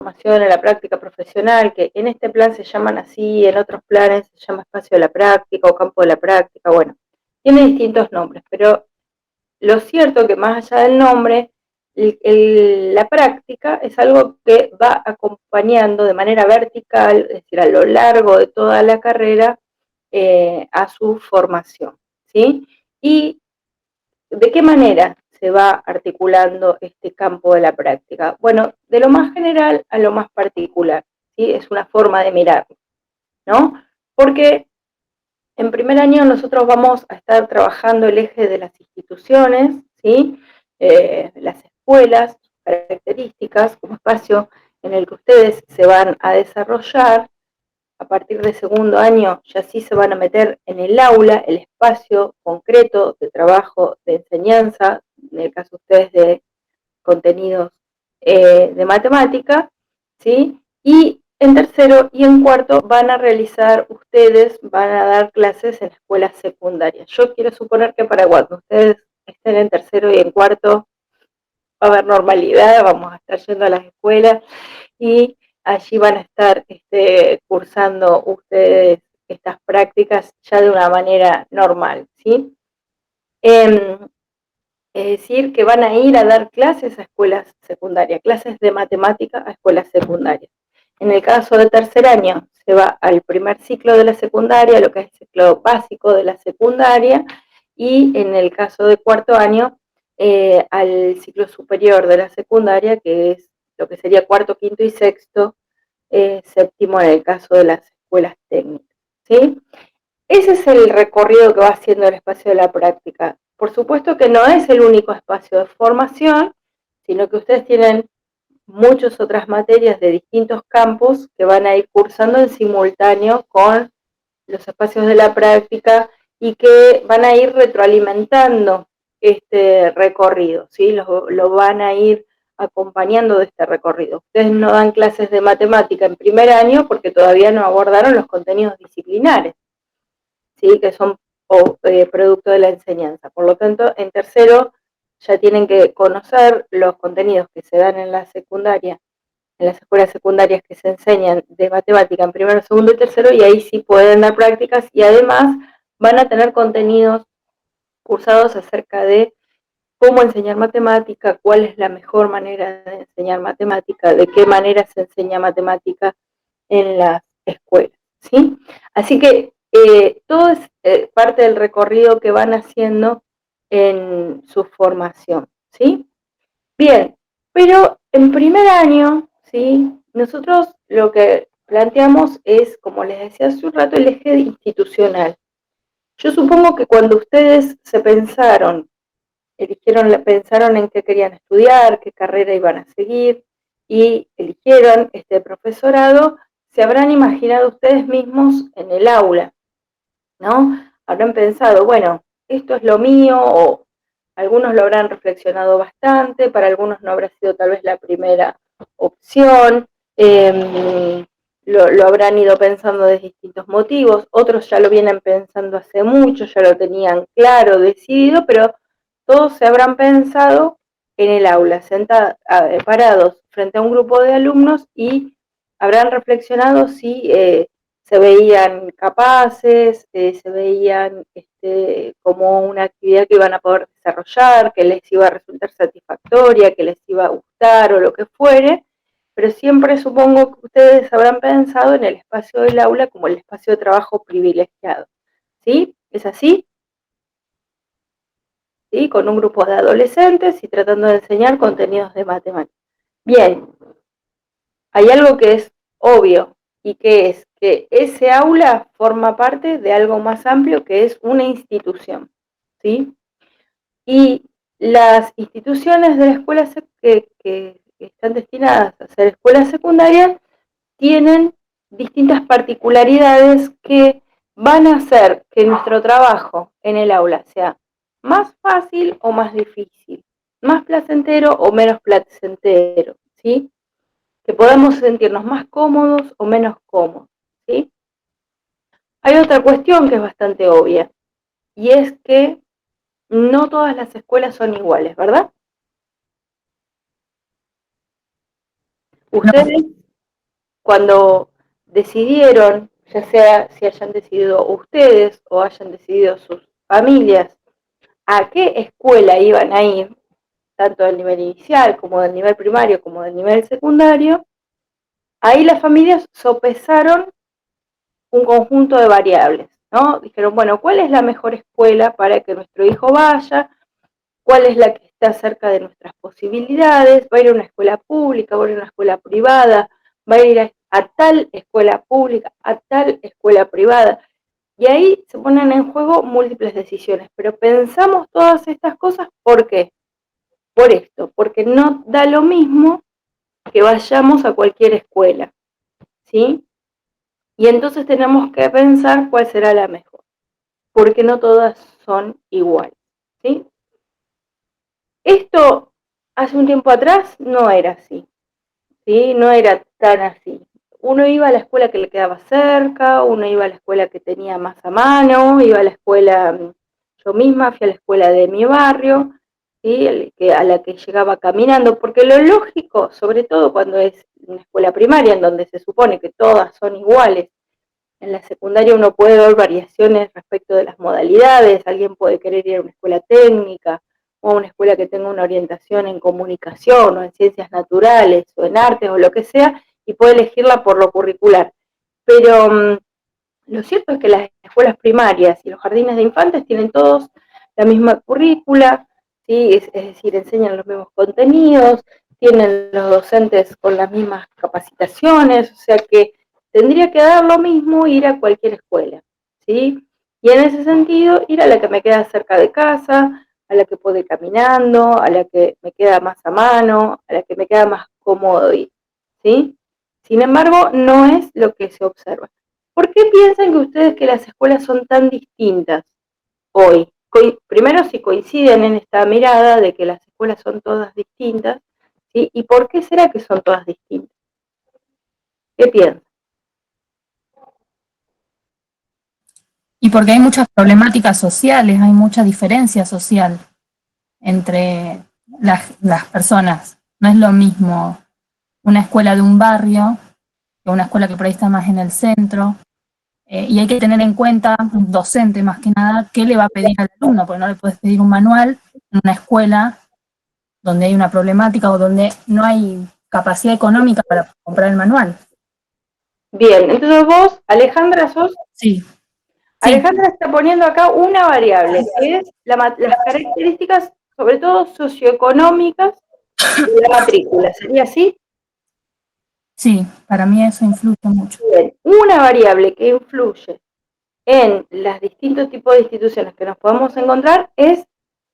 formación, en la práctica profesional, que en este plan se llaman así, en otros planes se llama espacio de la práctica o campo de la práctica, bueno, tiene distintos nombres, pero lo cierto que más allá del nombre, la práctica es algo que va acompañando de manera vertical, es decir, a lo largo de toda la carrera, a su formación, ¿sí? ¿Y de qué manera se va articulando este campo de la práctica? Bueno, de lo más general a lo más particular, ¿sí? Es una forma de mirarlo, ¿no? Porque en primer año nosotros vamos a estar trabajando el eje de las instituciones, ¿sí? Las escuelas, características, como espacio en el que ustedes se van a desarrollar. A partir de segundo año ya sí se van a meter en el aula, el espacio concreto de trabajo, de enseñanza, en el caso de ustedes de contenidos de matemática, ¿sí? Y en tercero y en cuarto van a realizar ustedes, van a dar clases en escuelas secundarias. Yo quiero suponer que para cuando ustedes estén en tercero y en cuarto va a haber normalidad, vamos a estar yendo a las escuelas y allí van a estar cursando ustedes estas prácticas ya de una manera normal, ¿sí? Eh, es decir, que van a ir a dar clases a escuelas secundarias, clases de matemática a escuelas secundarias. En el caso de tercer año, se va al primer ciclo de la secundaria, lo que es el ciclo básico de la secundaria, y en el caso de cuarto año, al ciclo superior de la secundaria, que es lo que sería cuarto, quinto y sexto, séptimo en el caso de las escuelas técnicas, ¿sí? Ese es el recorrido que va haciendo el espacio de la práctica. Por supuesto que no es el único espacio de formación, sino que ustedes tienen muchas otras materias de distintos campos que van a ir cursando en simultáneo con los espacios de la práctica y que van a ir retroalimentando este recorrido, ¿sí? Lo van a ir acompañando de este recorrido. Ustedes no dan clases de matemática en primer año porque todavía no abordaron los contenidos disciplinares, ¿sí? Que son producto de la enseñanza. Por lo tanto, en tercero ya tienen que conocer los contenidos que se dan en la secundaria, en las escuelas secundarias que se enseñan de matemática en primero, segundo y tercero, y ahí sí pueden dar prácticas y además van a tener contenidos cursados acerca de cómo enseñar matemática, cuál es la mejor manera de enseñar matemática, de qué manera se enseña matemática en las escuelas, ¿sí? Así que todo es parte del recorrido que van haciendo en su formación, ¿sí? Bien, pero en primer año, ¿sí? Nosotros lo que planteamos es, como les decía hace un rato, el eje institucional. Yo supongo que cuando ustedes se pensaron en qué querían estudiar, qué carrera iban a seguir y eligieron este profesorado, se habrán imaginado ustedes mismos en el aula, ¿no? Habrán pensado, bueno, esto es lo mío, o algunos lo habrán reflexionado bastante, para algunos no habrá sido tal vez la primera opción, lo habrán ido pensando de distintos motivos, otros ya lo vienen pensando hace mucho, ya lo tenían claro, decidido, pero todos se habrán pensado en el aula, parados frente a un grupo de alumnos y habrán reflexionado si se veían capaces, se veían como una actividad que iban a poder desarrollar, que les iba a resultar satisfactoria, que les iba a gustar o lo que fuere, pero siempre supongo que ustedes habrán pensado en el espacio del aula como el espacio de trabajo privilegiado, ¿sí? ¿Es así? ¿Sí? Con un grupo de adolescentes y tratando de enseñar contenidos de matemáticas. Bien, hay algo que es obvio y que es que ese aula forma parte de algo más amplio que es una institución, ¿sí? Y las instituciones de la escuela que están destinadas a ser escuelas secundarias tienen distintas particularidades que van a hacer que nuestro trabajo en el aula sea más fácil o más difícil, más placentero o menos placentero, ¿sí? Que podamos sentirnos más cómodos o menos cómodos, ¿sí? Hay otra cuestión que es bastante obvia, y es que no todas las escuelas son iguales, ¿verdad? Ustedes, cuando decidieron, ya sea si hayan decidido ustedes o hayan decidido sus familias, a qué escuela iban a ir, tanto del nivel inicial como del nivel primario como del nivel secundario, ahí las familias sopesaron un conjunto de variables, ¿no? Dijeron, bueno, ¿cuál es la mejor escuela para que nuestro hijo vaya? ¿Cuál es la que está cerca de nuestras posibilidades? ¿Va a ir a una escuela pública? ¿Va a ir a una escuela privada? ¿Va a ir a tal escuela pública? ¿A tal escuela privada? Y ahí se ponen en juego múltiples decisiones. Pero pensamos todas estas cosas, ¿por qué? Por esto, porque no da lo mismo que vayamos a cualquier escuela, ¿sí? Y entonces tenemos que pensar cuál será la mejor, porque no todas son iguales, ¿sí? Esto hace un tiempo atrás no era así, ¿sí? No era tan así. Uno iba a la escuela que le quedaba cerca, uno iba a la escuela que tenía más a mano, iba a la escuela, yo misma fui a la escuela de mi barrio, ¿sí? A la que llegaba caminando, porque lo lógico, sobre todo cuando es una escuela primaria, en donde se supone que todas son iguales, en la secundaria uno puede ver variaciones respecto de las modalidades, alguien puede querer ir a una escuela técnica o a una escuela que tenga una orientación en comunicación o en ciencias naturales o en artes o lo que sea, y puede elegirla por lo curricular. Pero lo cierto es que las escuelas primarias y los jardines de infantes tienen todos la misma currícula, ¿sí? Es decir, enseñan los mismos contenidos, tienen los docentes con las mismas capacitaciones, o sea que tendría que dar lo mismo ir a cualquier escuela, ¿sí? Y en ese sentido, ir a la que me queda cerca de casa, a la que puedo ir caminando, a la que me queda más a mano, a la que me queda más cómodo ir, ¿sí? Sin embargo, no es lo que se observa. ¿Por qué piensan que ustedes que las escuelas son tan distintas hoy? Primero, si coinciden en esta mirada de que las escuelas son todas distintas, ¿sí? ¿Y por qué será que son todas distintas? ¿Qué piensan? Y porque hay muchas problemáticas sociales, hay mucha diferencia social entre las personas. No es lo mismo una escuela de un barrio que una escuela que por ahí está más en el centro. Y hay que tener en cuenta, un docente más que nada, qué le va a pedir al alumno, porque no le puedes pedir un manual en una escuela donde hay una problemática o donde no hay capacidad económica para comprar el manual. Bien, entonces vos, Alejandra, Sí, sí, Alejandra está poniendo acá una variable, que es las características, sobre todo socioeconómicas, de la matrícula. ¿Sería así? sí, para mí eso influye mucho. Bien, una variable que influye en los distintos tipos de instituciones que nos podemos encontrar es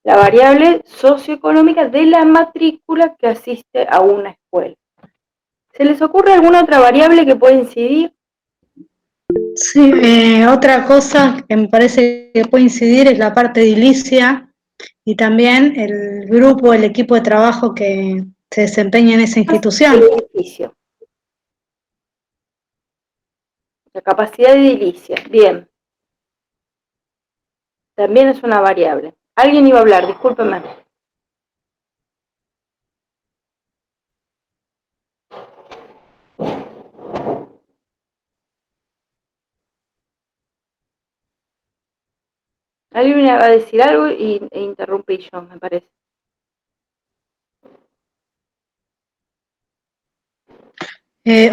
la variable socioeconómica de la matrícula que asiste a una escuela. ¿Se les ocurre alguna otra variable que pueda incidir? Sí, otra cosa que me parece que puede incidir es la parte edilicia y también el grupo, el equipo de trabajo que se desempeña en esa El institución. edificio, la capacidad edilicia. Bien, también es una variable. Alguien iba a hablar, discúlpeme. Alguien iba a decir algo e interrumpí yo, me parece.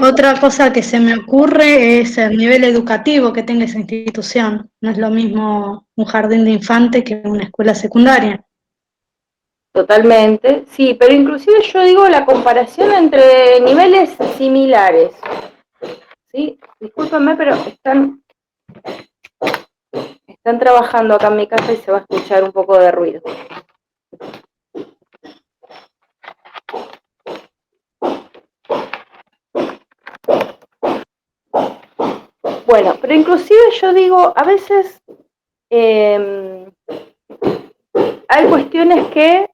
Otra cosa que se me ocurre es el nivel educativo que tenga esa institución. No es lo mismo un jardín de infantes que una escuela secundaria. Totalmente, sí, pero inclusive yo digo la comparación entre niveles similares, ¿sí? Discúlpenme, pero están trabajando acá en mi casa y se va a escuchar un poco de ruido. Bueno, pero inclusive yo digo, a veces hay cuestiones que,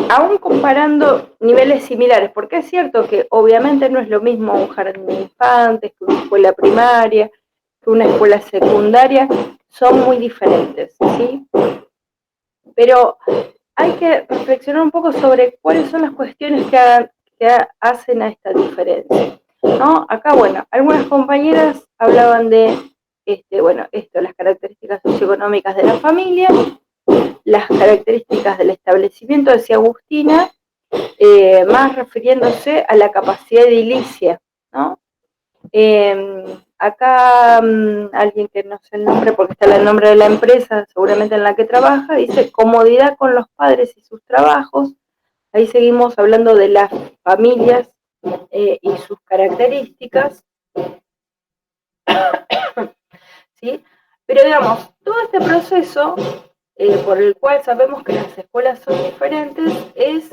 aún comparando niveles similares, porque es cierto que obviamente no es lo mismo un jardín de infantes que una escuela primaria, que una escuela secundaria, son muy diferentes, ¿sí? Pero hay que reflexionar un poco sobre cuáles son las cuestiones que hacen a esta diferencia, ¿no? Acá, bueno, algunas compañeras hablaban de, las características socioeconómicas de la familia, las características del establecimiento, decía Agustina, más refiriéndose a la capacidad edilicia, ¿no? Acá alguien que no sé el nombre porque está el nombre de la empresa, seguramente en la que trabaja, dice comodidad con los padres y sus trabajos. Ahí seguimos hablando de las familias y sus características, ¿sí? Pero digamos, todo este proceso por el cual sabemos que las escuelas son diferentes es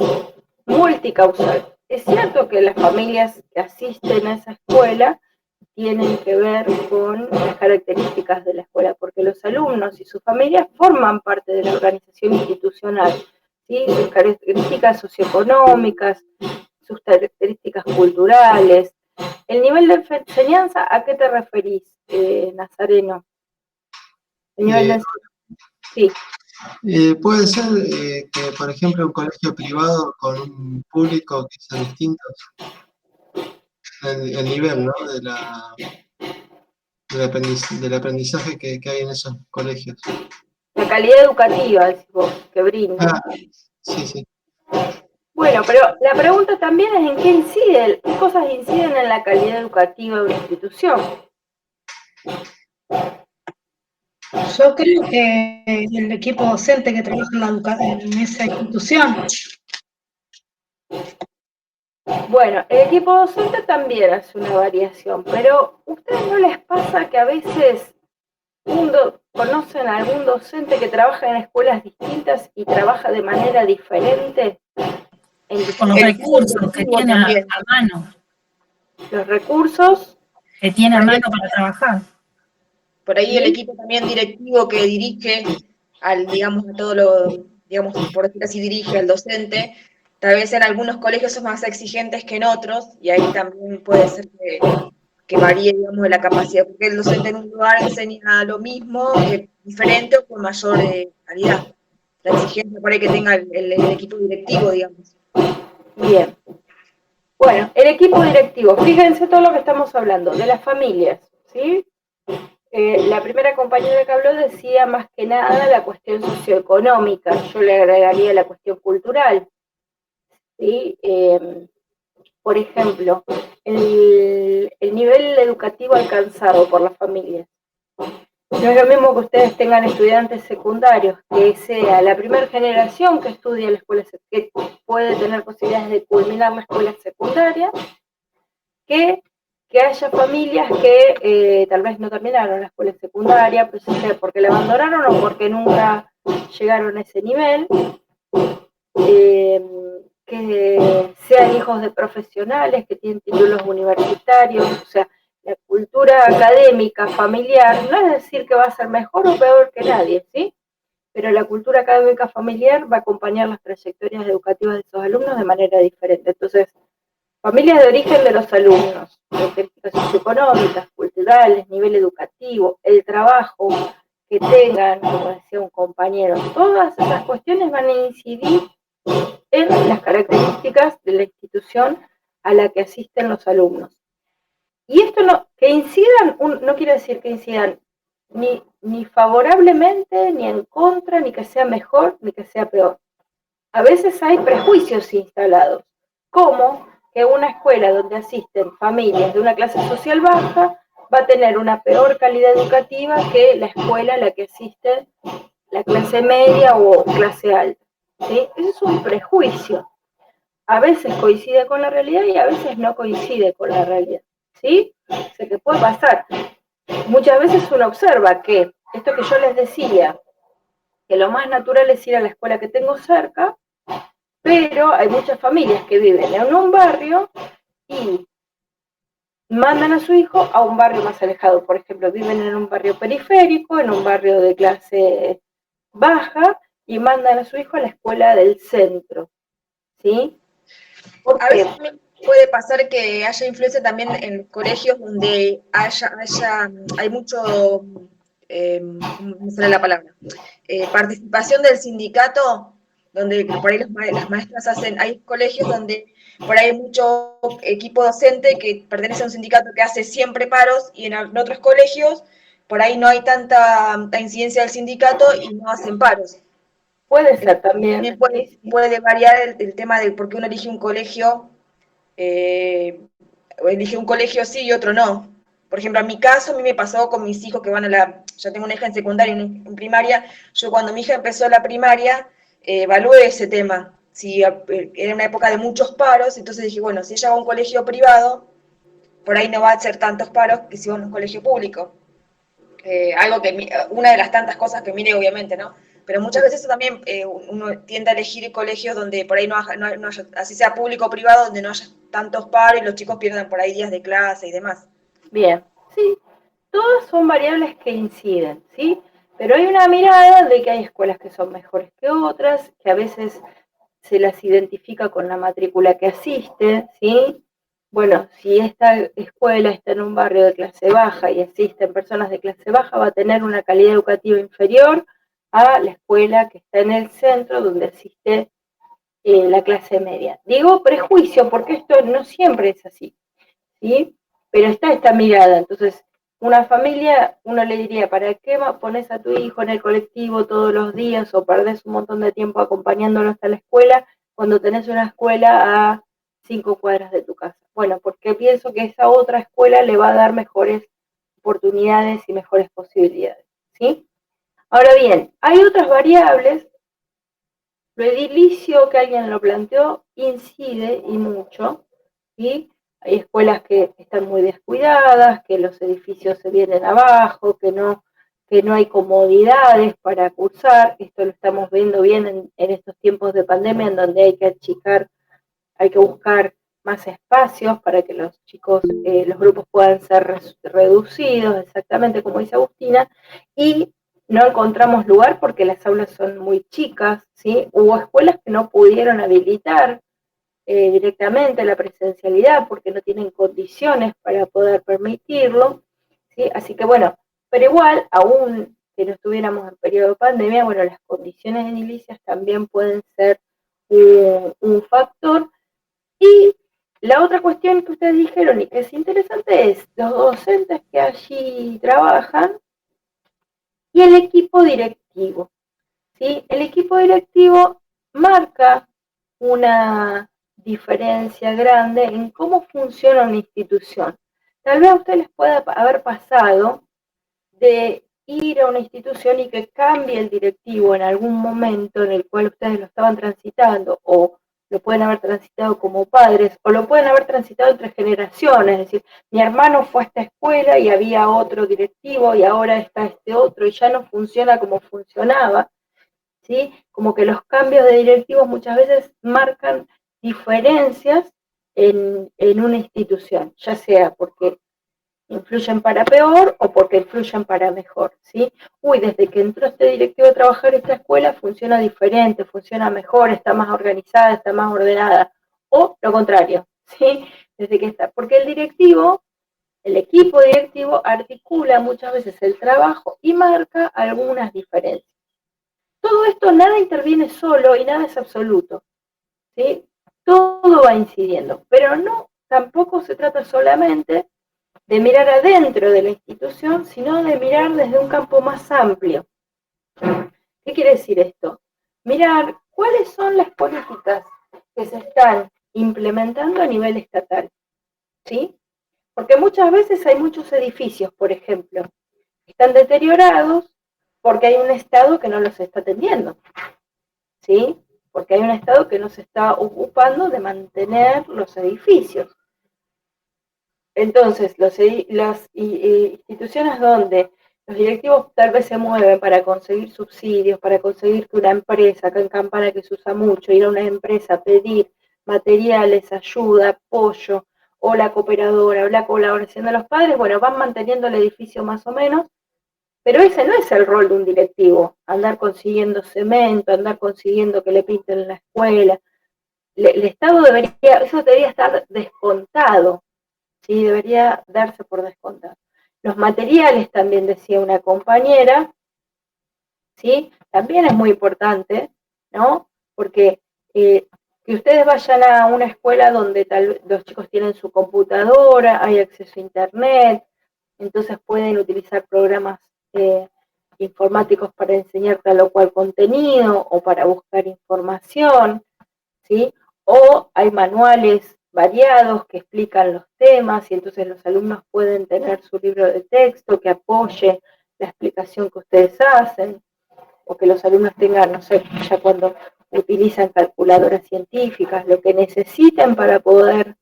multicausal. Es cierto que las familias que asisten a esa escuela tienen que ver con las características de la escuela, porque los alumnos y sus familias forman parte de la organización institucional, ¿sí? Sus características socioeconómicas, sus características culturales. El nivel de enseñanza, ¿a qué te referís, Nazareno? El nivel de sí. Puede ser que, por ejemplo, un colegio privado con un público que sean distintos, el nivel, ¿no? Del aprendizaje que hay en esos colegios. La calidad educativa, decís vos, que brinda. Sí. Bueno, pero la pregunta también es en qué cosas inciden en la calidad educativa de una institución. Yo creo que el equipo docente que trabaja en esa institución. Bueno, el equipo docente también hace una variación, pero ¿a ustedes no les pasa que a veces conocen a algún docente que trabaja en escuelas distintas y trabaja de manera diferente? Con los recursos que tiene a mano. Los recursos que tiene a mano para trabajar. Por ahí el equipo también directivo que dirige digamos, a todo lo, digamos, por decir así, dirige al docente, tal vez en algunos colegios son más exigentes que en otros, y ahí también puede ser que varíe, digamos, de la capacidad, porque el docente en un lugar enseña lo mismo, diferente o con mayor calidad. La exigencia por ahí que tenga el equipo directivo, digamos. Bien. Bueno, el equipo directivo, fíjense todo lo que estamos hablando, de las familias, ¿sí? La primera compañera que habló decía más que nada la cuestión socioeconómica, yo le agregaría la cuestión cultural, ¿sí? Por ejemplo, el nivel educativo alcanzado por las familias. No es lo mismo que ustedes tengan estudiantes secundarios, que sea la primera generación que estudia la escuela, que puede tener posibilidades de culminar la escuela secundaria, que haya familias que tal vez no terminaron la escuela secundaria, pues porque la abandonaron o porque nunca llegaron a ese nivel, que sean hijos de profesionales que tienen títulos universitarios, o sea, la cultura académica familiar, no es decir que va a ser mejor o peor que nadie, ¿sí? Pero la cultura académica familiar va a acompañar las trayectorias educativas de esos alumnos de manera diferente. Entonces, familias de origen de los alumnos, características socioeconómicas, culturales, nivel educativo, el trabajo que tengan, como decía un compañero, todas esas cuestiones van a incidir en las características de la institución a la que asisten los alumnos. Y esto que incidan, no quiere decir que incidan ni favorablemente, ni en contra, ni que sea mejor, ni que sea peor. A veces hay prejuicios instalados, como que una escuela donde asisten familias de una clase social baja va a tener una peor calidad educativa que la escuela a la que asiste la clase media o clase alta, ¿sí? Ese es un prejuicio. A veces coincide con la realidad y a veces no coincide con la realidad, ¿sí? O sea, que puede pasar. Muchas veces uno observa que esto que yo les decía, que lo más natural es ir a la escuela que tengo cerca, pero hay muchas familias que viven en un barrio y mandan a su hijo a un barrio más alejado. Por ejemplo, viven en un barrio periférico, en un barrio de clase baja, y mandan a su hijo a la escuela del centro, ¿sí? A veces puede pasar que haya influencia también en colegios donde hay mucho, ¿cómo sale la palabra? Participación del sindicato, donde por ahí las maestras hay colegios donde por ahí hay mucho equipo docente que pertenece a un sindicato que hace siempre paros y en otros colegios por ahí no hay tanta incidencia del sindicato y no hacen paros. Puede ser también, También puede, sí, sí. puede variar el tema de por qué uno elige un colegio, o elige un colegio sí y otro no. Por ejemplo, en mi caso, a mí me pasó con mis hijos que van a yo tengo una hija en secundaria y una en primaria, yo cuando mi hija empezó la primaria, evalué ese tema. Si era una época de muchos paros, entonces dije, bueno, si ella va a un colegio privado, por ahí no va a hacer tantos paros que si va a un colegio público. Algo que, una de las tantas cosas que mire, obviamente, ¿no? Pero muchas veces eso también uno tiende a elegir colegios donde por ahí no haya, así sea público o privado, donde no haya tantos paros y los chicos pierdan por ahí días de clase y demás. Bien, sí, todas son variables que inciden, ¿sí? Pero hay una mirada de que hay escuelas que son mejores que otras, que a veces se las identifica con la matrícula que asiste, ¿sí? Bueno, si esta escuela está en un barrio de clase baja y asisten personas de clase baja, va a tener una calidad educativa inferior a la escuela que está en el centro donde asiste la clase media. Digo prejuicio porque esto no siempre es así, ¿sí? Pero está esta mirada, entonces una familia, uno le diría, ¿para qué pones a tu hijo en el colectivo todos los días o perdés un montón de tiempo acompañándolo hasta la escuela cuando tenés una escuela a 5 cuadras de tu casa? Bueno, porque pienso que esa otra escuela le va a dar mejores oportunidades y mejores posibilidades, ¿sí? Ahora bien, hay otras variables, lo edilicio que alguien lo planteó incide y mucho, ¿sí? Hay escuelas que están muy descuidadas, que los edificios se vienen abajo, que no hay comodidades para cursar. Esto lo estamos viendo bien en estos tiempos de pandemia, en donde hay que achicar, hay que buscar más espacios para que los chicos, los grupos puedan ser reducidos, exactamente como dice Agustina, y no encontramos lugar porque las aulas son muy chicas, ¿sí? Hubo escuelas que no pudieron habilitar directamente la presencialidad porque no tienen condiciones para poder permitirlo, ¿sí? Así que bueno, pero igual, aún que no estuviéramos en periodo de pandemia, bueno, las condiciones edilicias también pueden ser un factor. Y la otra cuestión que ustedes dijeron y que es interesante es los docentes que allí trabajan y el equipo directivo, ¿sí? El equipo directivo marca una diferencia grande en cómo funciona una institución. Tal vez a ustedes les pueda haber pasado de ir a una institución y que cambie el directivo en algún momento en el cual ustedes lo estaban transitando, o lo pueden haber transitado como padres, o lo pueden haber transitado entre generaciones, es decir, mi hermano fue a esta escuela y había otro directivo y ahora está este otro y ya no funciona como funcionaba, ¿sí? Como que los cambios de directivos muchas veces marcan diferencias en una institución, ya sea porque influyen para peor o porque influyen para mejor, ¿sí? Uy, desde que entró este directivo a trabajar esta escuela funciona diferente, funciona mejor, está más organizada, está más ordenada, o lo contrario, ¿sí? Desde que está, porque el directivo, el equipo directivo articula muchas veces el trabajo y marca algunas diferencias. Todo esto, nada interviene solo y nada es absoluto, ¿sí? Todo va incidiendo, pero no, tampoco se trata solamente de mirar adentro de la institución, sino de mirar desde un campo más amplio. ¿Qué quiere decir esto? Mirar cuáles son las políticas que se están implementando a nivel estatal, ¿sí? Porque muchas veces hay muchos edificios, por ejemplo, que están deteriorados porque hay un Estado que no los está atendiendo, ¿sí? Porque hay un Estado que no se está ocupando de mantener los edificios. Entonces, las instituciones donde los directivos tal vez se mueven para conseguir subsidios, para conseguir que una empresa, acá en Campana que se usa mucho, ir a una empresa a pedir materiales, ayuda, apoyo, o la cooperadora, o la colaboración de los padres, bueno, van manteniendo el edificio más o menos, pero ese no es el rol de un directivo, andar consiguiendo cemento, andar consiguiendo que le pinten la escuela. El Estado debería, eso debería estar descontado, ¿sí? Debería darse por descontado. Los materiales, también decía una compañera, ¿sí? También es muy importante, ¿no? Porque que ustedes vayan a una escuela donde tal vez los chicos tienen su computadora, hay acceso a internet, entonces pueden utilizar programas informáticos para enseñar tal o cual contenido o para buscar información, ¿sí? O hay manuales variados que explican los temas y entonces los alumnos pueden tener su libro de texto que apoye la explicación que ustedes hacen, o que los alumnos tengan, no sé, ya cuando utilizan calculadoras científicas, lo que necesiten para poder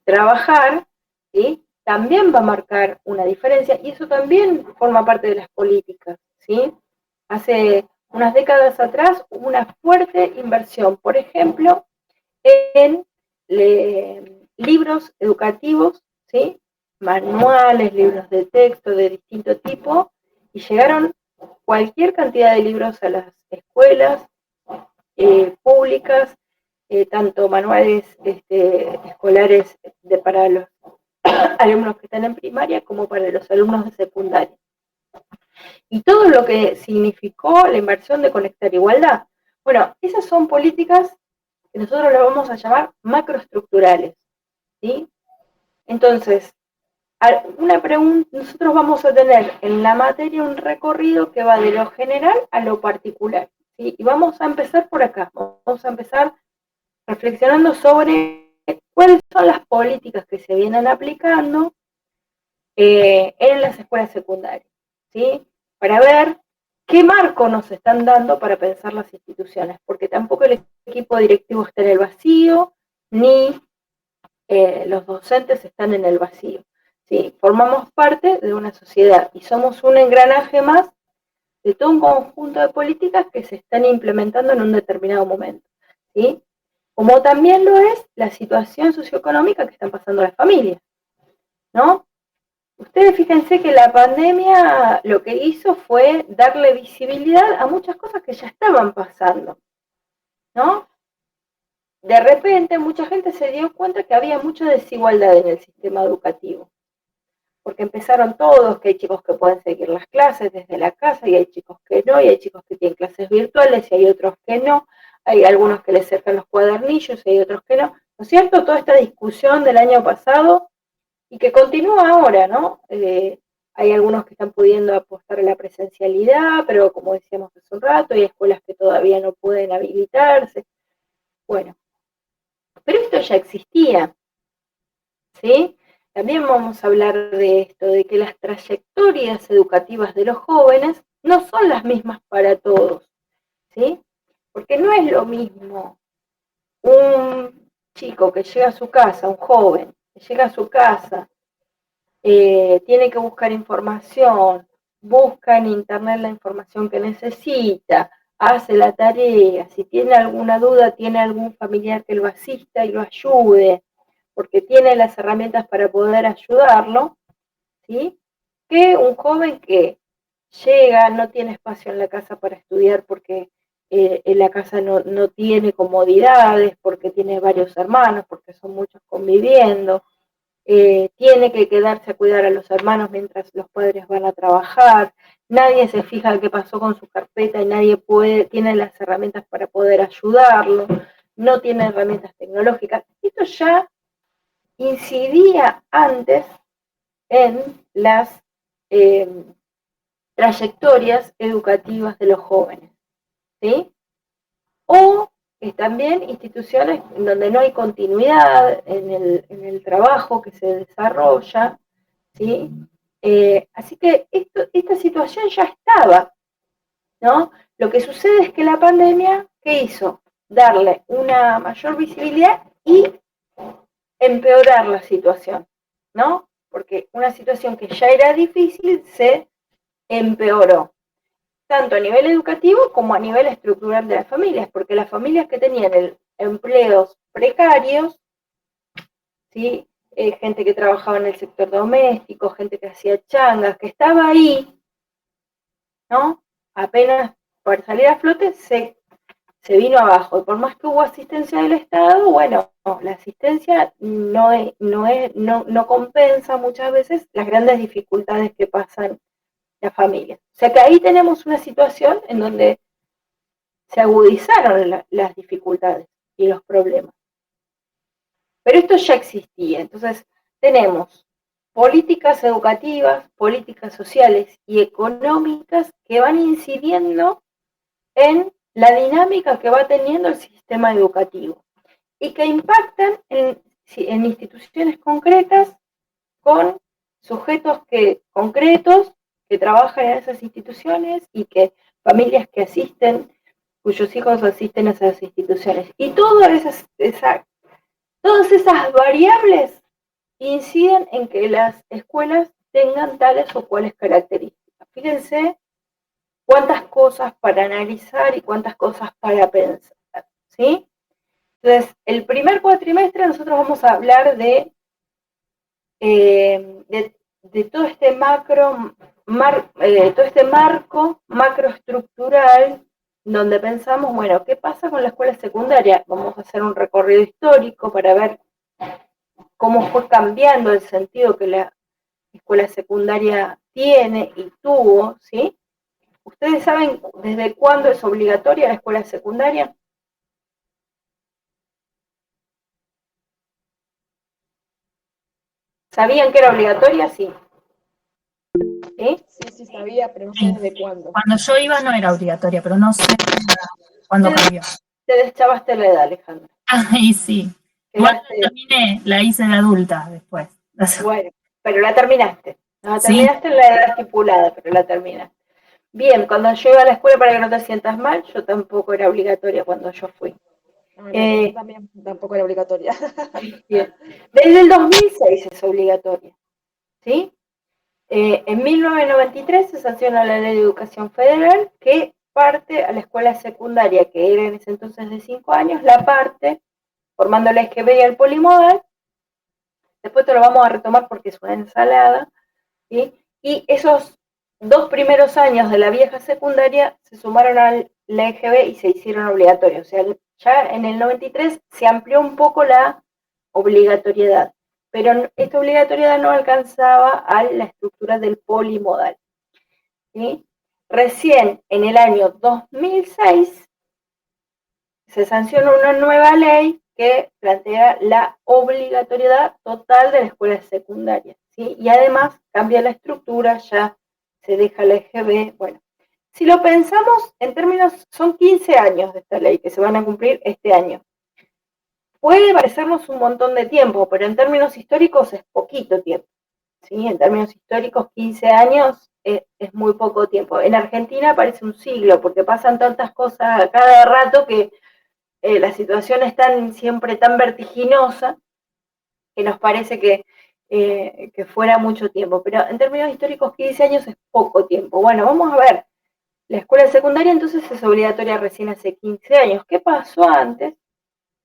trabajar, ¿sí? También va a marcar una diferencia y eso también forma parte de las políticas, ¿sí? Hace unas décadas atrás hubo una fuerte inversión, por ejemplo, en libros educativos, ¿sí? Manuales, libros de texto de distinto tipo, y llegaron cualquier cantidad de libros a las escuelas públicas, tanto manuales escolares para los alumnos que están en primaria como para los alumnos de secundaria. Y todo lo que significó la inversión de Conectar Igualdad. Bueno, esas son políticas que nosotros las vamos a llamar macroestructurales, ¿sí? Entonces, una pregunta, nosotros vamos a tener en la materia un recorrido que va de lo general a lo particular, ¿sí? Y vamos a empezar por acá, vamos a empezar reflexionando sobre cuáles son las políticas que se vienen aplicando en las escuelas secundarias, ¿sí? Para ver qué marco nos están dando para pensar las instituciones, porque tampoco el equipo directivo está en el vacío, ni los docentes están en el vacío. ¿Sí? Formamos parte de una sociedad y somos un engranaje más de todo un conjunto de políticas que se están implementando en un determinado momento, ¿sí? Como también lo es la situación socioeconómica que están pasando las familias, ¿no? Ustedes fíjense que la pandemia lo que hizo fue darle visibilidad a muchas cosas que ya estaban pasando, ¿no? De repente mucha gente se dio cuenta que había mucha desigualdad en el sistema educativo, porque empezaron todos, que hay chicos que pueden seguir las clases desde la casa y hay chicos que no, y hay chicos que tienen clases virtuales y hay otros que no, hay algunos que les acercan los cuadernillos y hay otros que no, ¿no es cierto? Toda esta discusión del año pasado y que continúa ahora, ¿no? Hay algunos que están pudiendo apostar a la presencialidad, pero como decíamos hace un rato, hay escuelas que todavía no pueden habilitarse. Bueno, pero esto ya existía, ¿sí? También vamos a hablar de esto, de que las trayectorias educativas de los jóvenes no son las mismas para todos, ¿sí? Porque no es lo mismo un chico que llega a su casa, un joven, que llega a su casa, tiene que buscar información, busca en internet la información que necesita, hace la tarea, si tiene alguna duda, tiene algún familiar que lo asista y lo ayude, porque tiene las herramientas para poder ayudarlo, ¿sí? Que un joven que llega, no tiene espacio en la casa para estudiar porque en la casa no tiene comodidades, porque tiene varios hermanos, porque son muchos conviviendo, tiene que quedarse a cuidar a los hermanos mientras los padres van a trabajar, nadie se fija qué pasó con su carpeta y nadie tiene las herramientas para poder ayudarlo, no tiene herramientas tecnológicas. Esto ya incidía antes en las trayectorias educativas de los jóvenes, ¿sí? O también instituciones en donde no hay continuidad en el trabajo que se desarrolla, ¿sí? Así que esta situación ya estaba, ¿no? Lo que sucede es que la pandemia, ¿qué hizo? Darle una mayor visibilidad y empeorar la situación, ¿no? Porque una situación que ya era difícil se empeoró, tanto a nivel educativo como a nivel estructural de las familias, porque las familias que tenían empleos precarios, ¿sí? Gente que trabajaba en el sector doméstico, gente que hacía changas, que estaba ahí, ¿no? Apenas para salir a flote se vino abajo. Y por más que hubo asistencia del Estado, bueno, la asistencia no compensa muchas veces las grandes dificultades que pasan las familias. O sea que ahí tenemos una situación en donde se agudizaron las dificultades, y los problemas. Pero esto ya existía, entonces tenemos políticas educativas, políticas sociales y económicas que van incidiendo en la dinámica que va teniendo el sistema educativo y que impactan en instituciones concretas con sujetos concretos que trabajan en esas instituciones y que familias que asisten, cuyos hijos asisten a esas instituciones. Y todas esas variables inciden en que las escuelas tengan tales o cuales características. Fíjense cuántas cosas para analizar y cuántas cosas para pensar, ¿sí? Entonces, el primer cuatrimestre nosotros vamos a hablar de todo este todo este marco macroestructural donde pensamos, bueno, ¿qué pasa con la escuela secundaria? Vamos a hacer un recorrido histórico para ver cómo fue cambiando el sentido que la escuela secundaria tiene y tuvo, ¿sí? ¿Ustedes saben desde cuándo es obligatoria la escuela secundaria? ¿Sabían que era obligatoria? Sí. ¿Sí? Sí, sabía, pero no sé desde cuándo. Cuando yo iba no era obligatoria, pero no sé cuándo cambió. Te deschavaste la edad, Alejandra. Ay, sí. Igual terminé, la hice de adulta después. Bueno, pero la terminaste. No la ¿Sí? terminaste en la edad estipulada, pero la terminaste. Bien, cuando yo iba a la escuela, para que no te sientas mal, yo tampoco era obligatoria cuando yo fui. No, yo también tampoco era obligatoria. Bien. Desde el 2006 es obligatoria, ¿sí? En 1993 se sanciona la Ley de Educación Federal que parte a la escuela secundaria, que era en ese entonces de 5 años, la parte formando la EGB y el polimodal. Después te lo vamos a retomar porque es una ensalada, ¿sí? Y esos 2 primeros años de la vieja secundaria se sumaron a la EGB y se hicieron obligatorios. O sea, ya en el 93 se amplió un poco la obligatoriedad, pero esta obligatoriedad no alcanzaba a la estructura del polimodal, ¿sí? Recién en el año 2006 se sancionó una nueva ley que plantea la obligatoriedad total de la escuela secundaria, ¿sí? Y además cambia la estructura, ya se deja la EGB. Bueno, si lo pensamos en términos, son 15 años de esta ley que se van a cumplir este año. Puede parecernos un montón de tiempo, pero en términos históricos es poquito tiempo, ¿sí? En términos históricos, 15 años es muy poco tiempo. En Argentina parece un siglo, porque pasan tantas cosas a cada rato que la situación es siempre tan vertiginosa que nos parece que fuera mucho tiempo, pero en términos históricos 15 años es poco tiempo. Bueno, vamos a ver, la escuela secundaria entonces es obligatoria recién hace 15 años. ¿Qué pasó antes?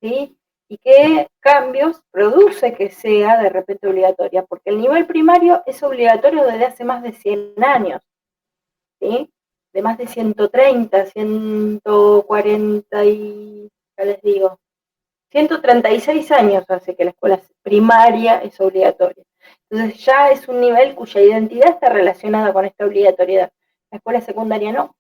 ¿Sí? ¿Y qué cambios produce que sea de repente obligatoria? Porque el nivel primario es obligatorio desde hace más de 100 años, ¿sí? De más de 130, 140 y, ya les digo, 136 años hace que la escuela primaria es obligatoria. Entonces ya es un nivel cuya identidad está relacionada con esta obligatoriedad. La escuela secundaria no.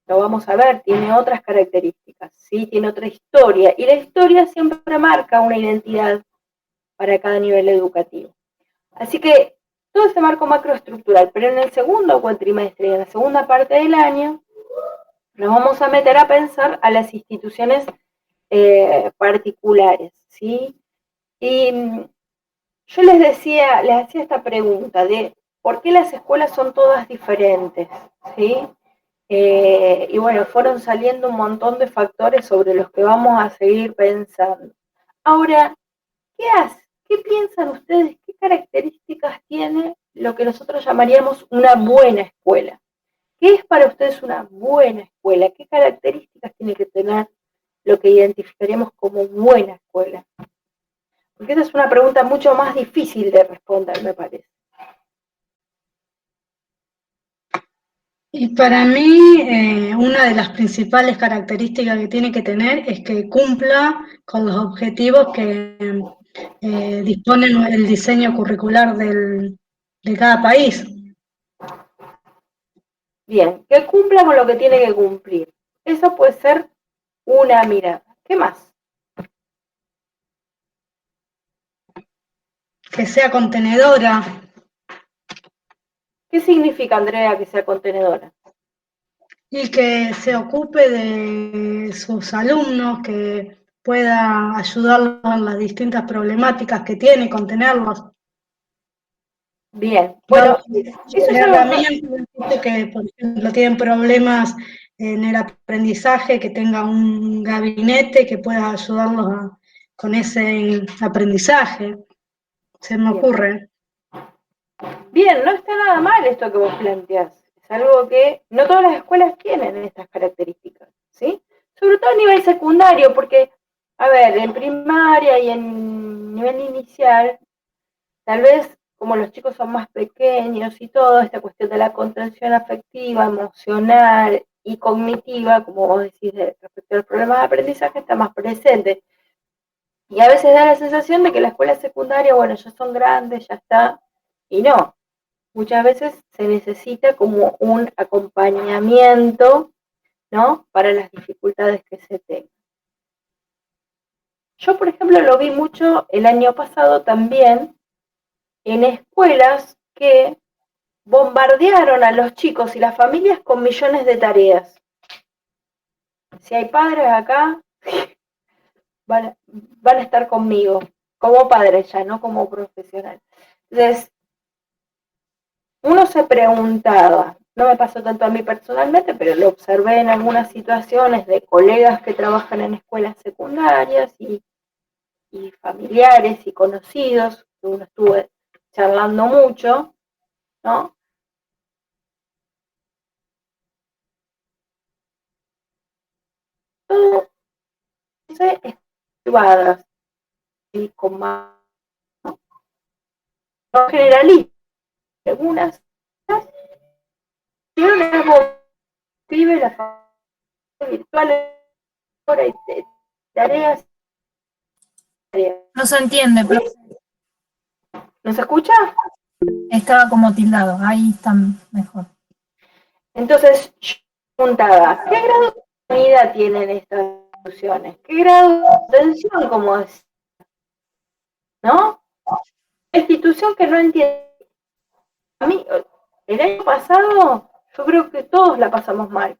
Lo vamos a ver, tiene otras características, ¿sí? Tiene otra historia. Y la historia siempre marca una identidad para cada nivel educativo. Así que todo ese marco macroestructural, pero en el segundo cuatrimestre y en la segunda parte del año, nos vamos a meter a pensar a las instituciones particulares, ¿sí? Y yo les hacía esta pregunta de por qué las escuelas son todas diferentes, ¿sí? Y bueno, fueron saliendo un montón de factores sobre los que vamos a seguir pensando. Ahora, ¿qué piensan ustedes? ¿Qué características tiene lo que nosotros llamaríamos una buena escuela? ¿Qué es para ustedes una buena escuela? ¿Qué características tiene que tener lo que identificaríamos como buena escuela? Porque esa es una pregunta mucho más difícil de responder, me parece. Y para mí, una de las principales características que tiene que tener es que cumpla con los objetivos que disponen el diseño curricular de cada país. Bien, que cumpla con lo que tiene que cumplir. Eso puede ser una mirada. ¿Qué más? Que sea contenedora. ¿Qué significa, Andrea, que sea contenedora? Y que se ocupe de sus alumnos, que pueda ayudarlos en las distintas problemáticas que tiene, contenerlos. Bien, Darles bueno, eso ya herramientas, dice que, por ejemplo, tienen problemas en el aprendizaje, que tenga un gabinete que pueda ayudarlos con ese aprendizaje. Se me bien. ocurre. Bien, no está nada mal esto que vos planteás. Es algo que no todas las escuelas tienen estas características, ¿sí? Sobre todo a nivel secundario, porque, a ver, en primaria y en nivel inicial, tal vez como los chicos son más pequeños y todo, esta cuestión de la contención afectiva, emocional y cognitiva, como vos decís, respecto a los problemas de aprendizaje, está más presente. Y a veces da la sensación de que la escuela secundaria, bueno, ya son grandes, ya está, y no. Muchas veces se necesita como un acompañamiento, ¿no? Para las dificultades que se tengan. Yo, por ejemplo, lo vi mucho el año pasado también en escuelas que bombardearon a los chicos y las familias con millones de tareas. Si hay padres acá, van a estar conmigo, como padres ya, no como profesional. Entonces, uno se preguntaba, no me pasó tanto a mí personalmente, pero lo observé en algunas situaciones de colegas que trabajan en escuelas secundarias y familiares y conocidos, que uno estuve charlando mucho, ¿no? Todo privadas y con más, no generalistas, algunas, pero las escribe la familia virtual, ahora hay tareas. No se entiende, pero ¿No se escucha? estaba como tildado. Ahí está mejor. Entonces, yo preguntaba, ¿qué grado de unidad tienen estas instituciones? ¿Qué grado de atención, como es? ¿No? La institución que no entiende. A mí, el año pasado, yo creo que todos la pasamos mal.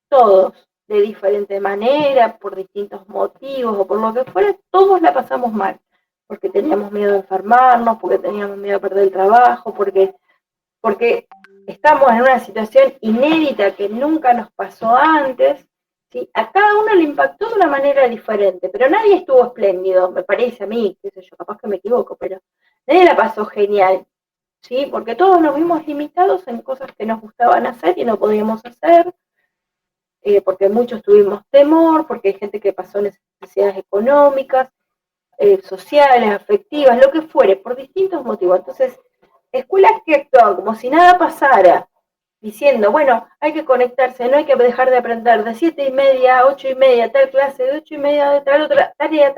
Todos, de diferente manera, por distintos motivos o por lo que fuera, todos la pasamos mal. Porque teníamos miedo de enfermarnos, porque teníamos miedo de perder el trabajo, porque estamos en una situación inédita que nunca nos pasó antes, ¿sí? A cada uno le impactó de una manera diferente, pero nadie estuvo espléndido, me parece a mí, qué sé yo, capaz que me equivoco, pero nadie la pasó genial, ¿sí? Porque todos nos vimos limitados en cosas que nos gustaban hacer y no podíamos hacer, porque muchos tuvimos temor, porque hay gente que pasó necesidades económicas, sociales, afectivas, lo que fuere, por distintos motivos. Entonces, escuelas que actúan como si nada pasara, diciendo, bueno, hay que conectarse, no hay que dejar de aprender, de 7:30 a 8:30, tal clase, de 8:30 a tal otra, tarea,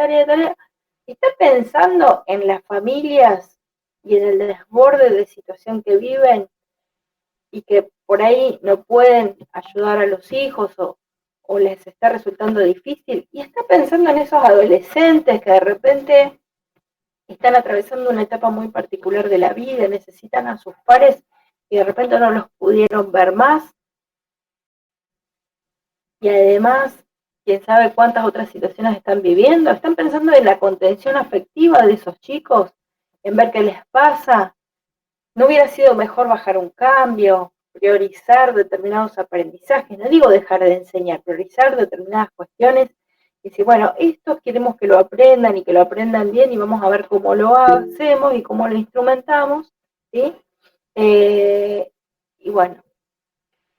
está pensando en las familias y en el desborde de situación que viven y que por ahí no pueden ayudar a los hijos o les está resultando difícil, y está pensando en esos adolescentes que de repente están atravesando una etapa muy particular de la vida, necesitan a sus pares y de repente no los pudieron ver más, y además, quién sabe cuántas otras situaciones están viviendo, están pensando en la contención afectiva de esos chicos, en ver qué les pasa. ¿No hubiera sido mejor bajar un cambio, priorizar determinados aprendizajes? No digo dejar de enseñar, priorizar determinadas cuestiones y decir, bueno, estos queremos que lo aprendan y que lo aprendan bien y vamos a ver cómo lo hacemos y cómo lo instrumentamos, ¿sí? Y bueno,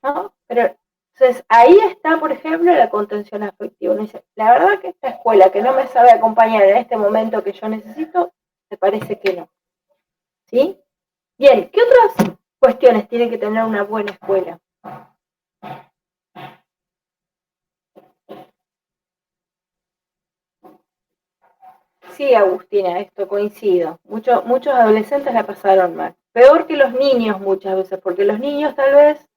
¿no? Pero entonces ahí está, por ejemplo, la contención afectiva. Uno dice, la verdad que esta escuela que no me sabe acompañar en este momento que yo necesito, me parece que no, ¿sí? Bien, ¿qué otras cuestiones tiene que tener una buena escuela? Sí, Agustina, esto coincido. Muchos adolescentes la pasaron mal. Peor que los niños muchas veces, porque los niños tal vez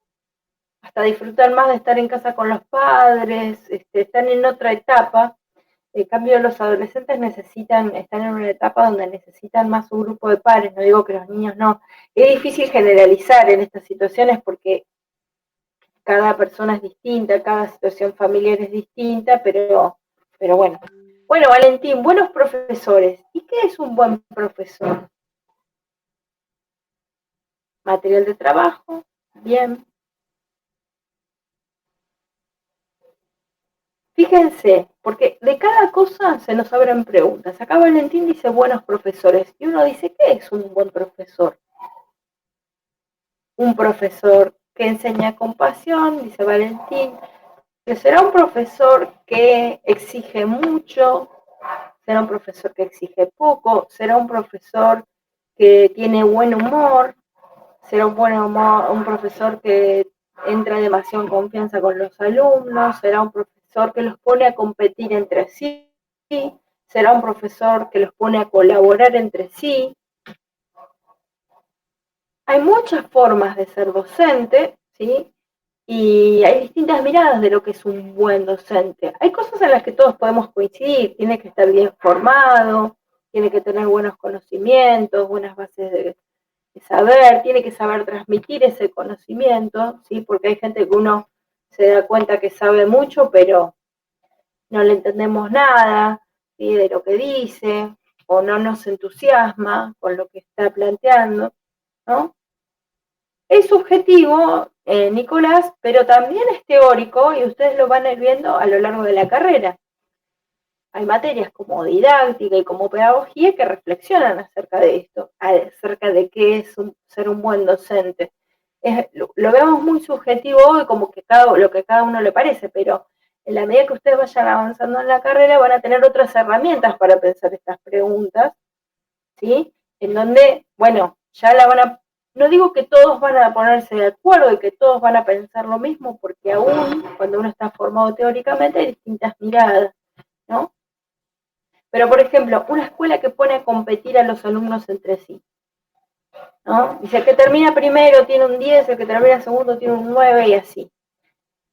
hasta disfrutan más de estar en casa con los padres, están en otra etapa. En cambio, los adolescentes están en una etapa donde necesitan más un grupo de pares, no digo que los niños no. Es difícil generalizar en estas situaciones porque cada persona es distinta, cada situación familiar es distinta, pero bueno. Bueno, Valentín, buenos profesores. ¿Y qué es un buen profesor? Material de trabajo, bien. Fíjense, porque de cada cosa se nos abren preguntas. Acá Valentín dice buenos profesores, y uno dice, ¿qué es un buen profesor? Un profesor que enseña con pasión, dice Valentín, que será un profesor que exige mucho, será un profesor que exige poco, será un profesor que tiene buen humor, será un profesor que entra demasiado en confianza con los alumnos, será un profesor que los pone a competir entre sí, será un profesor que los pone a colaborar entre sí. Hay muchas formas de ser docente, ¿sí? Y hay distintas miradas de lo que es un buen docente. Hay cosas en las que todos podemos coincidir, tiene que estar bien formado, tiene que tener buenos conocimientos, buenas bases de saber, tiene que saber transmitir ese conocimiento, ¿sí? Porque hay gente que uno se da cuenta que sabe mucho, pero no le entendemos nada, ¿sí? De lo que dice, o no nos entusiasma con lo que está planteando, ¿no? Es subjetivo, Nicolás, pero también es teórico y ustedes lo van a ir viendo a lo largo de la carrera. Hay materias como didáctica y como pedagogía que reflexionan acerca de esto, acerca de qué es ser un buen docente. Lo vemos muy subjetivo hoy, como que lo que cada uno le parece, pero en la medida que ustedes vayan avanzando en la carrera van a tener otras herramientas para pensar estas preguntas, ¿sí? En donde, bueno, ya no digo que todos van a ponerse de acuerdo y que todos van a pensar lo mismo, porque aún cuando uno está formado teóricamente hay distintas miradas, ¿no? Pero, por ejemplo, una escuela que pone a competir a los alumnos entre sí, ¿no? Dice, el que termina primero tiene un 10, el que termina segundo tiene un 9 y así.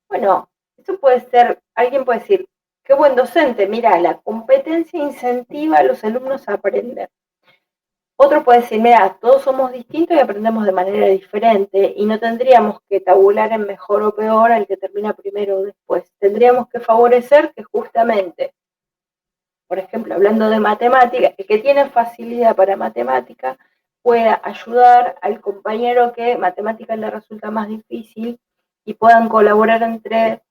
Bueno, eso puede ser, alguien puede decir, qué buen docente, mira, la competencia incentiva a los alumnos a aprender. Otro puede decir, mira, todos somos distintos y aprendemos de manera diferente y no tendríamos que tabular en mejor o peor al que termina primero o después. Tendríamos que favorecer que justamente, por ejemplo, hablando de matemática, el que tiene facilidad para matemática pueda ayudar al compañero que matemática le resulta más difícil y puedan colaborar entre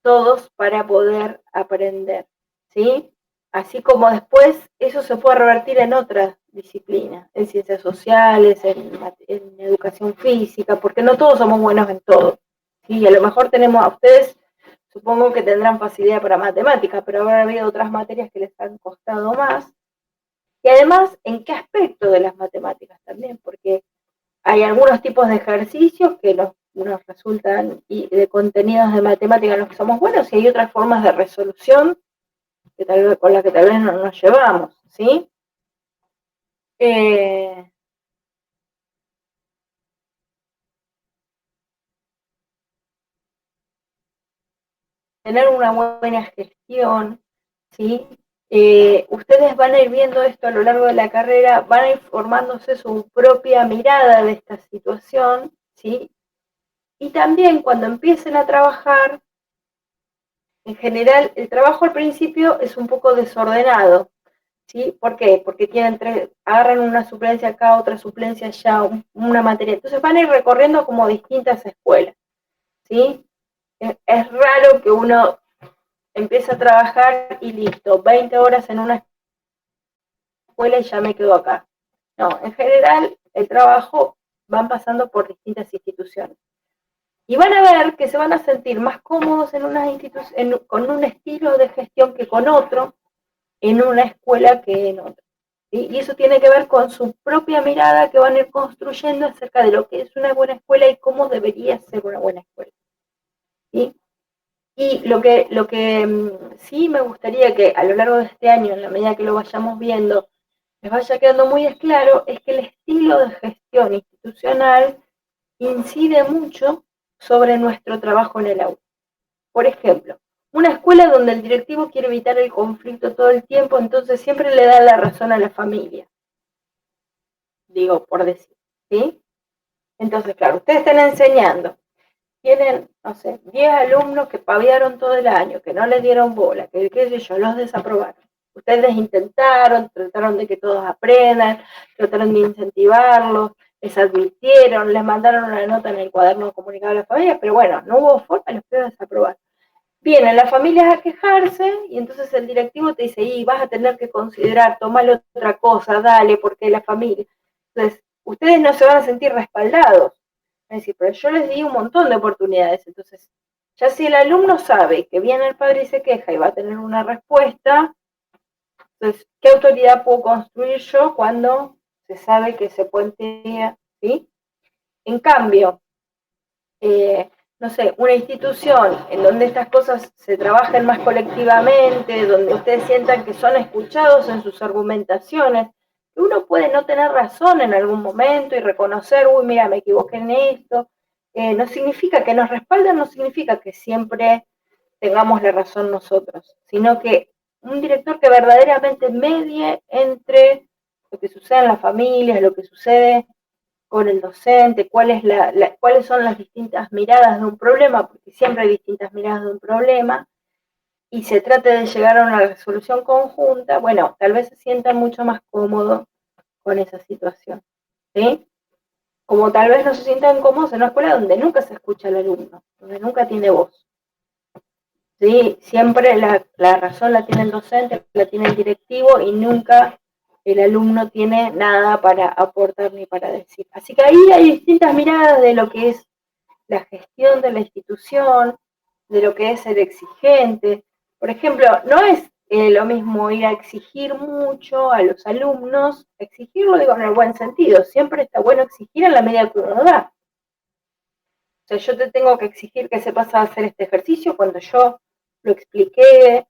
todos para poder aprender, ¿sí? Así como después eso se puede revertir en otras disciplinas, en ciencias sociales, en educación física, porque no todos somos buenos en todo, ¿sí? Y a lo mejor tenemos a ustedes, supongo que tendrán facilidad para matemáticas, pero habrá habido otras materias que les han costado más. Y además, ¿en qué aspecto de las matemáticas también? Porque hay algunos tipos de ejercicios que nos resultan de contenidos de matemática en los que somos buenos y hay otras formas de resolución que con las que tal vez no nos llevamos, ¿sí? Tener una buena gestión, ¿sí? Ustedes van a ir viendo esto a lo largo de la carrera, van a ir formándose su propia mirada de esta situación, ¿sí? Y también cuando empiecen a trabajar, en general, el trabajo al principio es un poco desordenado, ¿sí? ¿Por qué? Porque agarran una suplencia acá, otra suplencia allá, una materia. Entonces van a ir recorriendo como distintas escuelas, ¿sí? Es raro que uno empiece a trabajar y listo, 20 horas en una escuela y ya me quedo acá. No, en general el trabajo van pasando por distintas instituciones. Y van a ver que se van a sentir más cómodos en unas con un estilo de gestión que con otro, en una escuela que en otra. ¿Sí? Y eso tiene que ver con su propia mirada que van a ir construyendo acerca de lo que es una buena escuela y cómo debería ser una buena escuela. ¿Sí? Y lo que sí me gustaría que a lo largo de este año, en la medida que lo vayamos viendo, les vaya quedando muy claro, es que el estilo de gestión institucional incide mucho sobre nuestro trabajo en el aula. Por ejemplo, una escuela donde el directivo quiere evitar el conflicto todo el tiempo, entonces siempre le da la razón a la familia. Digo, por decir, ¿sí? Entonces, claro, ustedes están enseñando, tienen, no sé, 10 alumnos que paviaron todo el año, que no les dieron bola, que qué sé yo, los desaprobaron. Ustedes intentaron, trataron de que todos aprendan, trataron de incentivarlos, les advirtieron, les mandaron una nota en el cuaderno comunicado a la familia, pero bueno, no hubo forma, los ustedes desaprobaron. Vienen las familias a quejarse y entonces el directivo te dice, y vas a tener que considerar, tomar otra cosa, dale, porque la familia. Entonces, ustedes no se van a sentir respaldados. Es decir, pero yo les di un montón de oportunidades. Entonces, ya si el alumno sabe que viene el padre y se queja y va a tener una respuesta, entonces, ¿qué autoridad puedo construir yo cuando se sabe que se puede, ¿sí? En cambio, no sé, una institución en donde estas cosas se trabajen más colectivamente, donde ustedes sientan que son escuchados en sus argumentaciones, que uno puede no tener razón en algún momento y reconocer, uy, mira, me equivoqué en esto, no significa que nos respalden, no significa que siempre tengamos la razón nosotros, sino que un director que verdaderamente medie entre lo que sucede en las familias, lo que sucede con el docente, cuáles son las distintas miradas de un problema, porque siempre hay distintas miradas de un problema, y se trate de llegar a una resolución conjunta, bueno, tal vez se sientan mucho más cómodos con esa situación, ¿sí? Como tal vez no se sientan cómodos en una escuela donde nunca se escucha al alumno, donde nunca tiene voz. ¿Sí? Siempre la razón la tiene el docente, la tiene el directivo y nunca el alumno tiene nada para aportar ni para decir. Así que ahí hay distintas miradas de lo que es la gestión de la institución, de lo que es ser exigente. Por ejemplo, no es lo mismo ir a exigir mucho a los alumnos, exigirlo digo en el buen sentido, siempre está bueno exigir en la medida que uno da. O sea, yo te tengo que exigir que sepas hacer este ejercicio cuando yo lo expliqué,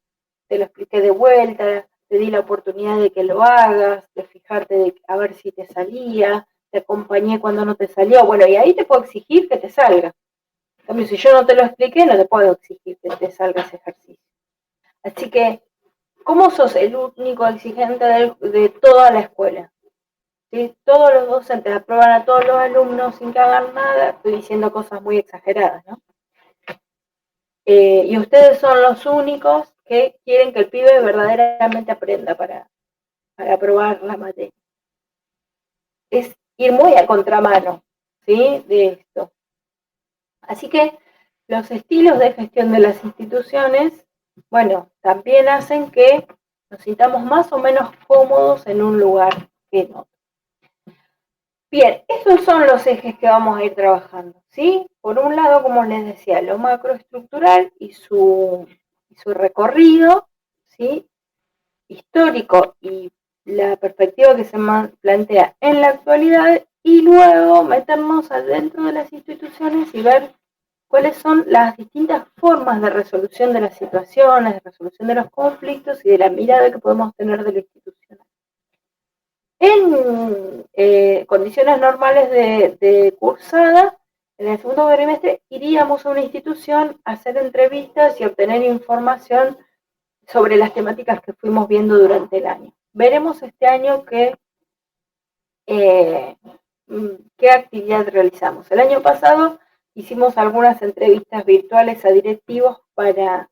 te lo expliqué de vuelta, te di la oportunidad de que lo hagas, de fijarte de a ver si te salía, te acompañé cuando no te salió, bueno, y ahí te puedo exigir que te salga. En cambio, si yo no te lo expliqué, no te puedo exigir que te salga ese ejercicio. Así que, ¿cómo sos el único exigente de toda la escuela? ¿Sí? Todos los docentes aprueban a todos los alumnos sin que hagan nada, estoy diciendo cosas muy exageradas, ¿no? Y ustedes son los únicos que quieren que el pibe verdaderamente aprenda para aprobar la materia. Es ir muy a contramano, ¿sí? De esto. Así que los estilos de gestión de las instituciones, bueno, también hacen que nos sintamos más o menos cómodos en un lugar que en otro. Bien, esos son los ejes que vamos a ir trabajando, ¿sí? Por un lado, como les decía, lo macroestructural y su recorrido, ¿sí? Histórico y la perspectiva que se plantea en la actualidad, y luego meternos adentro de las instituciones y ver cuáles son las distintas formas de resolución de las situaciones, de resolución de los conflictos y de la mirada que podemos tener de lo institucional. En condiciones normales de cursada, en el segundo cuatrimestre iríamos a una institución a hacer entrevistas y obtener información sobre las temáticas que fuimos viendo durante el año. Veremos este año qué actividad realizamos. El año pasado hicimos algunas entrevistas virtuales a directivos para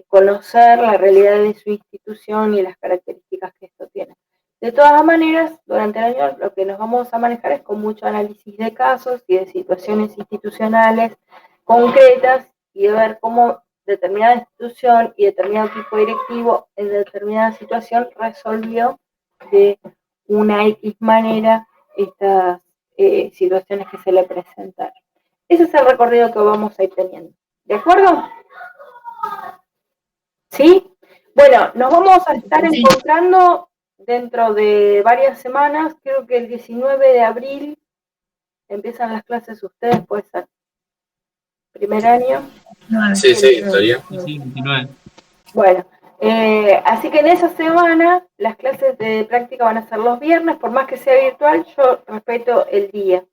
conocer la realidad de su institución y las características que esto tiene. De todas maneras, durante el año lo que nos vamos a manejar es con mucho análisis de casos y de situaciones institucionales concretas y de ver cómo determinada institución y determinado tipo directivo en determinada situación resolvió de una X manera estas situaciones que se le presentaron. Ese es el recorrido que vamos a ir teniendo. ¿De acuerdo? ¿Sí? Bueno, nos vamos a estar encontrando dentro de varias semanas, creo que el 19 de abril empiezan las clases ustedes, puede ser. Primer año. Sí, estaría. Sí, 29. Bueno, así que en esa semana las clases de práctica van a ser los viernes, por más que sea virtual, yo respeto el día.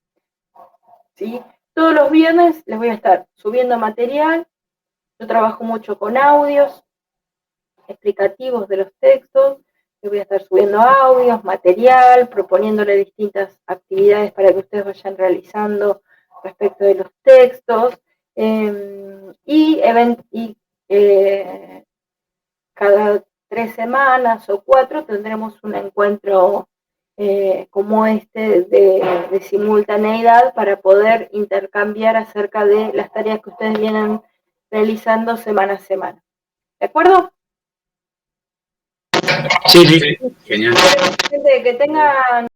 ¿Sí? Todos los viernes les voy a estar subiendo material. Yo trabajo mucho con audios explicativos de los textos. Les voy a estar subiendo audios, material, proponiéndole distintas actividades para que ustedes vayan realizando respecto de los textos. Cada 3 semanas o 4 tendremos un encuentro como este de simultaneidad para poder intercambiar acerca de las tareas que ustedes vienen realizando semana a semana. ¿De acuerdo? Sí, genial. Que tengan